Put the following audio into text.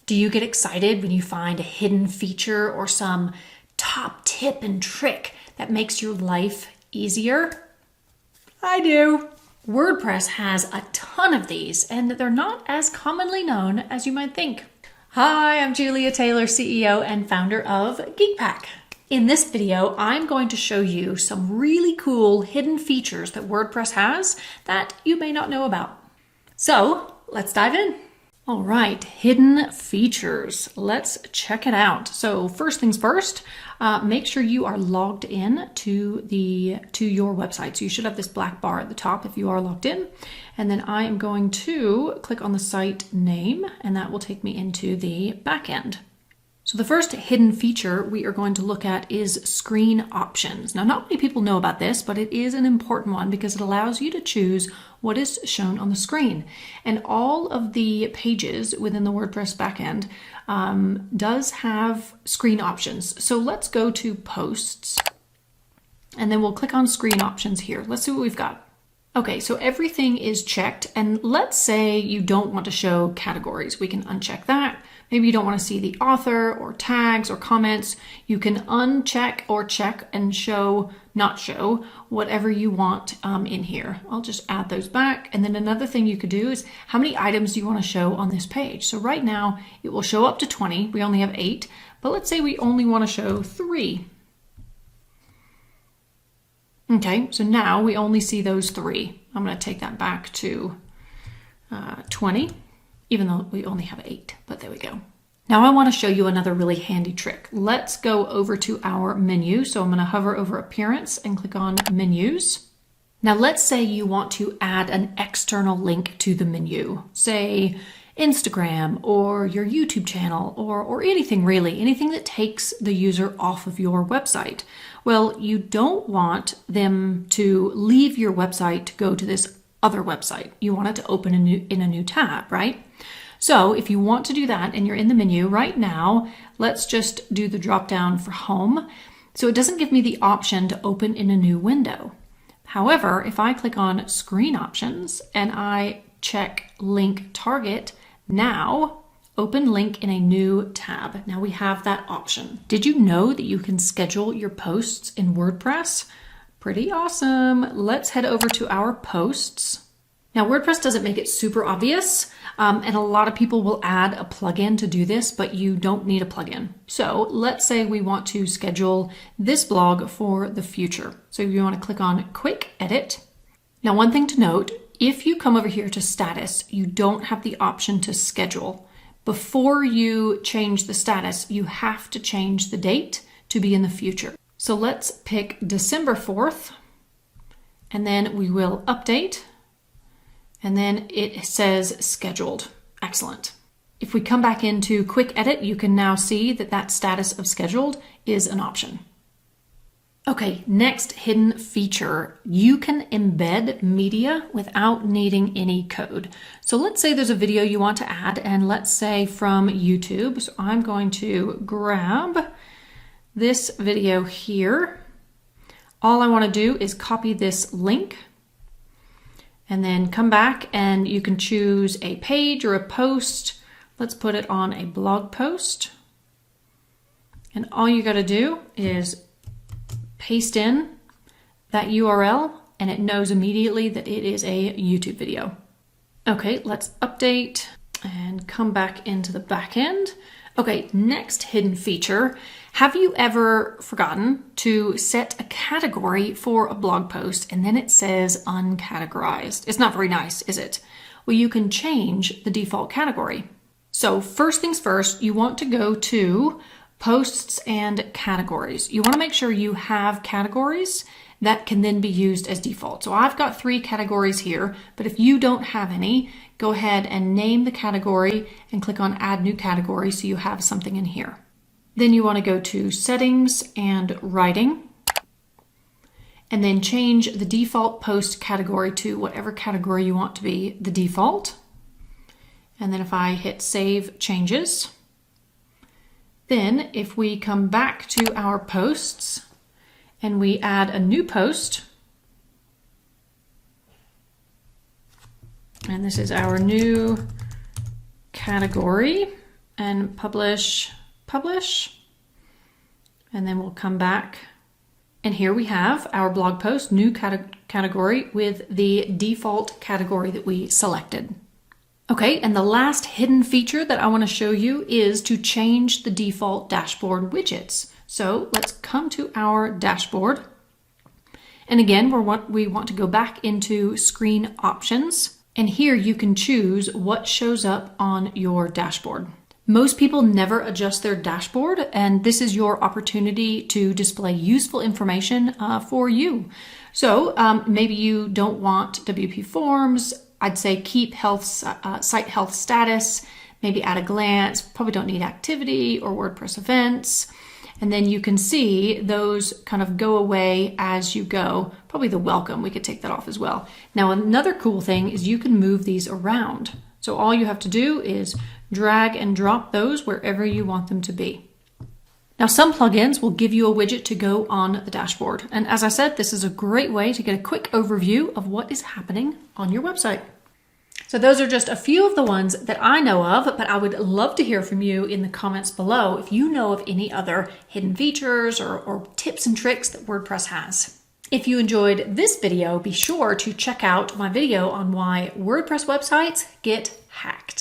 Do you get excited when you find a hidden feature or some top tip and trick that makes your life easier? I do. WordPress has a ton of these, and they're not as commonly known as you might think. Hi, I'm Julia Taylor, CEO and founder of Geekpack. In this video, I'm going to show you some really cool hidden features that WordPress has that you may not know about. So let's dive in. All right, hidden features. Let's check it out. So first things first, make sure you are logged in to your website. So you should have this black bar at the top if you are logged in. And then I am going to click on the site name, and that will take me into the backend. So the first hidden feature we are going to look at is screen options. Now, not many people know about this, but it is an important one because it allows you to choose what is shown on the screen. And all of the pages within the WordPress backend does have screen options. So let's go to posts, and then we'll click on screen options here. Let's see what we've got. Okay, so everything is checked, and let's say you don't want to show categories. We can uncheck that. Maybe you don't want to see the author or tags or comments. You can uncheck or check and not show whatever you want in here. I'll just add those back. And then another thing you could do is how many items do you want to show on this page? So right now it will show up to 20. We only have 8, but let's say we only want to show 3. Okay, so now we only see those 3. I'm going to take that back to 20. Even though we only have 8, but there we go. Now I want to show you another really handy trick. Let's go over to our menu. So I'm going to hover over Appearance and click on Menus. Now let's say you want to add an external link to the menu, say Instagram or your YouTube channel or anything really, anything that takes the user off of your website. Well, you don't want them to leave your website to go to this other website. You want it to open in a new tab, right? So if you want to do that and you're in the menu right now, let's just do the drop down for home. So it doesn't give me the option to open in a new window. However, if I click on screen options and I check link target, now open link in a new tab. Now we have that option. Did you know that you can schedule your posts in WordPress? Pretty awesome. Let's head over to our posts. Now WordPress doesn't make it super obvious, and a lot of people will add a plugin to do this, but you don't need a plugin. So let's say we want to schedule this blog for the future. So you want to click on Quick Edit. Now one thing to note, if you come over here to status, you don't have the option to schedule. Before you change the status, you have to change the date to be in the future. So let's pick December 4th, and then we will update, and then it says scheduled. Excellent. If we come back into Quick Edit, you can now see that that status of scheduled is an option. Okay, next hidden feature. You can embed media without needing any code. So let's say there's a video you want to add, and let's say from YouTube. So I'm going to grab this video here. All I want to do is copy this link and then come back, and you can choose a page or a post. Let's put it on a blog post. And all you got to do is paste in that URL, and it knows immediately that it is a YouTube video. Okay, let's update and come back into the back end. Okay, next hidden feature. Have you ever forgotten to set a category for a blog post and then it says uncategorized? It's not very nice, is it? Well, you can change the default category. So first things first, you want to go to Posts and Categories. You want to make sure you have categories that can then be used as default. So I've got 3 categories here, but if you don't have any, go ahead and name the category and click on Add New Category so you have something in here. Then you want to go to Settings and Writing, and then change the default post category to whatever category you want to be the default. And then if I hit Save Changes, then if we come back to our posts and we add a new post, and this is our new category, and publish, and then we'll come back. And here we have our blog post, new category with the default category that we selected. Okay, and the last hidden feature that I want to show you is to change the default dashboard widgets. So let's come to our dashboard. And again, we want to go back into screen options. And here you can choose what shows up on your dashboard. Most people never adjust their dashboard, and this is your opportunity to display useful information for you. So maybe you don't want WP Forms. I'd say keep site health status, maybe at a glance, probably don't need activity or WordPress events. And then you can see those kind of go away as you go. Probably the welcome, we could take that off as well. Now, another cool thing is you can move these around. So all you have to do is drag and drop those wherever you want them to be. Now, some plugins will give you a widget to go on the dashboard. And as I said, this is a great way to get a quick overview of what is happening on your website. So those are just a few of the ones that I know of, but I would love to hear from you in the comments below if you know of any other hidden features or tips and tricks that WordPress has. If you enjoyed this video, be sure to check out my video on why WordPress websites get hacked.